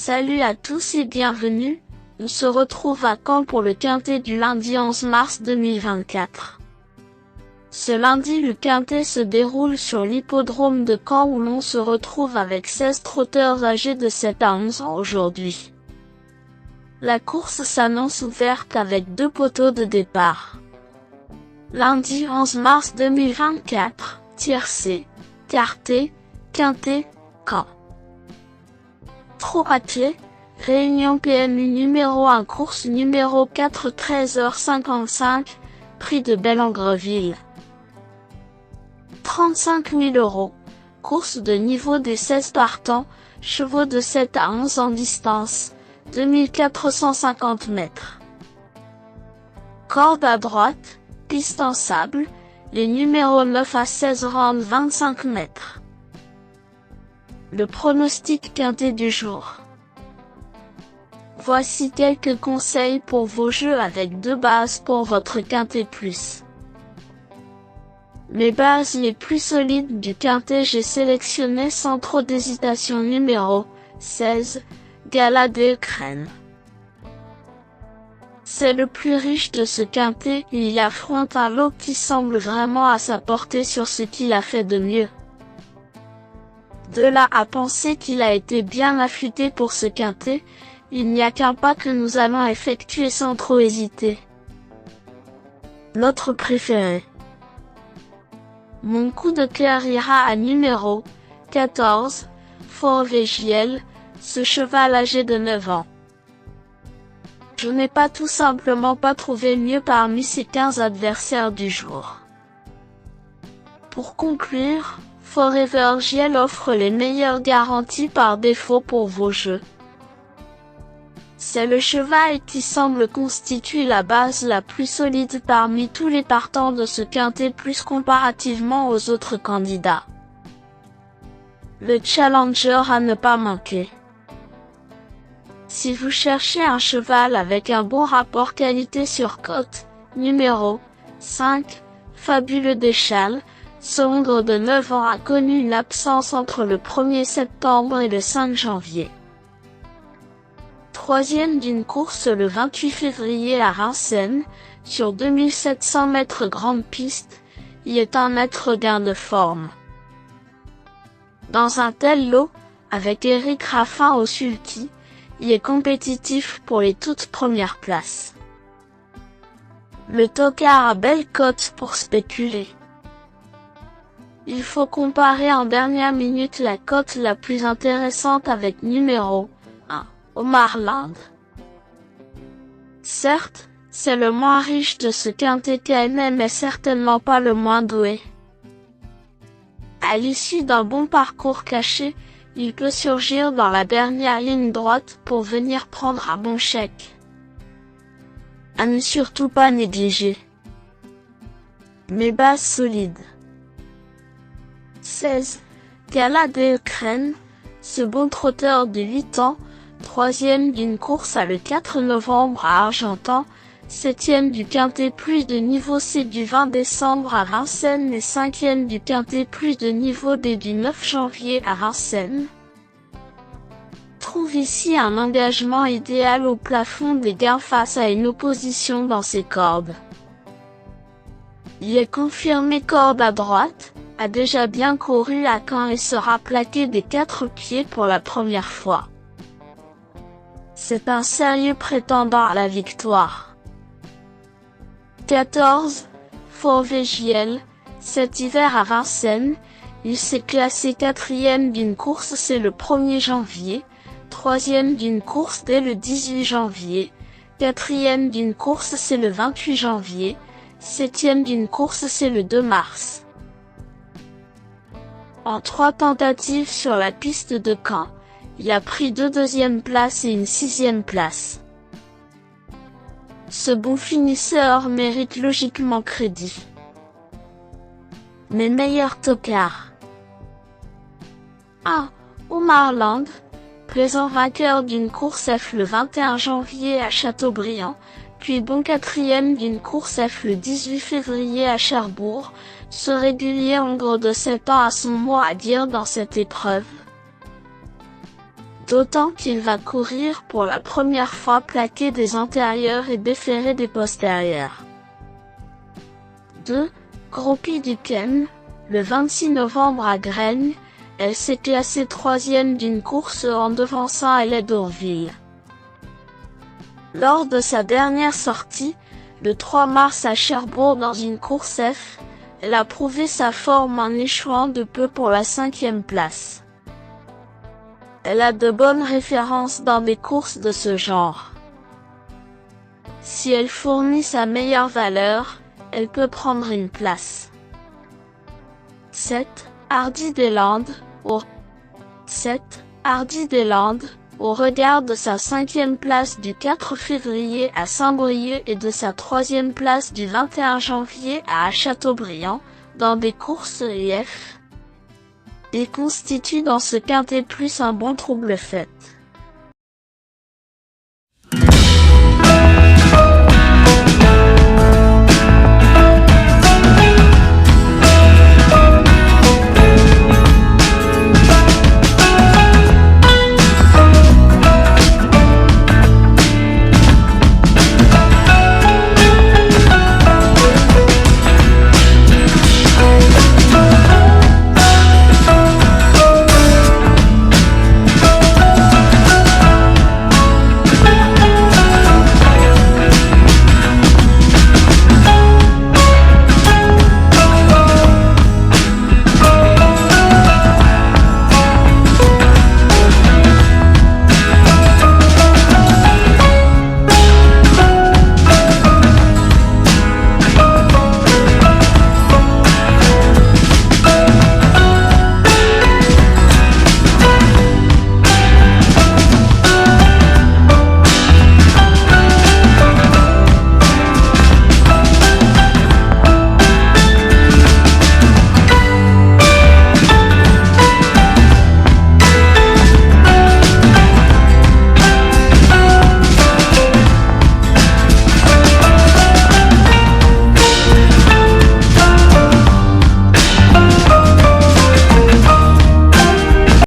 Salut à tous et bienvenue, on se retrouve à Caen pour le quintet du lundi 11 mars 2024. Ce lundi le quintet se déroule sur l'hippodrome de Caen où l'on se retrouve avec 16 trotteurs âgés de 7 à 11 ans aujourd'hui. La course s'annonce ouverte avec 2 poteaux de départ. Lundi 11 mars 2024, tiercé, quarté, quintet, Caen. Trot à pied, réunion PMU numéro 1 course numéro 4 13h55, prix de Bellengreville. 35 000 €, course de niveau des 16 partants, chevaux de 7 à 11 en distance, 2450 mètres. Corde à droite, piste en sable, les numéros 9 à 16 rendent 25 mètres. Le pronostic quintet du jour. Voici quelques conseils pour vos jeux avec 2 bases pour votre quintet plus. Les bases les plus solides du quintet, j'ai sélectionné sans trop d'hésitation numéro 16, Gala de Crène. C'est le plus riche de ce quintet, il affronte un lot qui semble vraiment à sa portée sur ce qu'il a fait de mieux. De là à penser qu'il a été bien affûté pour ce quintet, il n'y a qu'un pas que nous allons effectuer sans trop hésiter. Notre préféré. Mon coup de cœur ira à numéro 14, Fort Végiel, ce cheval âgé de 9 ans. Je n'ai pas tout simplement pas trouvé mieux parmi ces 15 adversaires du jour. Pour conclure, Forever Giel offre les meilleures garanties par défaut pour vos jeux. C'est le cheval qui semble constituer la base la plus solide parmi tous les partants de ce quintet plus comparativement aux autres candidats. Le challenger à ne pas manquer. Si vous cherchez un cheval avec un bon rapport qualité-sur-cote, numéro 5, Fabuleux Deschal, Songre de 9 ans a connu une absence entre le 1er septembre et le 5 janvier. Troisième d'une course le 28 février à Vincennes, sur 2700 mètres grande piste, il est un net regain de forme. Dans un tel lot, avec Éric Raffin au sulky, il est compétitif pour les toutes premières places. Le tocard a belle cote pour spéculer. Il faut comparer en dernière minute la cote la plus intéressante avec numéro 1, Omar Land. Certes, c'est le moins riche de ce quintet KNM mais certainement pas le moins doué. À l'issue d'un bon parcours caché, il peut surgir dans la dernière ligne droite pour venir prendre un bon chèque. À ne surtout pas négliger. Mes bases solides. 16. Gala de Crène, ce bon trotteur de 8 ans, 3e d'une course à le 4 novembre à Argentan, 7e du quintet plus de niveau C du 20 décembre à Vincennes et 5e du quintet plus de niveau D du 9 janvier à Vincennes. Trouve ici un engagement idéal au plafond des gains face à une opposition dans ses cordes. Il est confirmé corde à droite, a déjà bien couru à Caen et sera plaqué des 4 pieds pour la première fois. C'est un sérieux prétendant à la victoire. 14. Fort Végiel, cet hiver à Vincennes, il s'est classé 4e d'une course c'est le 1er janvier, 3e d'une course dès le 18 janvier, 4e d'une course c'est le 28 janvier, 7e d'une course c'est le 2 mars. En 3 tentatives sur la piste de Caen, il a pris 2 deuxièmes places et une 6e place. Ce bon finisseur mérite logiquement crédit. Mes meilleurs tocards. 1. Omar Land, plaisant vainqueur d'une course F le 21 janvier à Châteaubriand, puis bon 4e d'une course F le 18 février à Cherbourg, ce régulier hongre de 7 ans a son mot à dire dans cette épreuve. D'autant qu'il va courir pour la première fois plaqué des antérieurs et déféré des postérieurs. 2. Groupie Dicken, le 26 novembre à Graignes, elle s'est classée 3e d'une course en devançant Hailey d'Orville. Lors de sa dernière sortie, le 3 mars à Cherbourg dans une course F, elle a prouvé sa forme en échouant de peu pour la 5e place. Elle a de bonnes références dans des courses de ce genre. Si elle fournit sa meilleure valeur, elle peut prendre une place. 7. Hardy des Landes, au regard de sa 5e place du 4 février à Saint-Brieuc et de sa 3e place du 21 janvier à Châteaubriand, dans des courses EF, et constitue dans ce quintet plus un bon trouble-fête.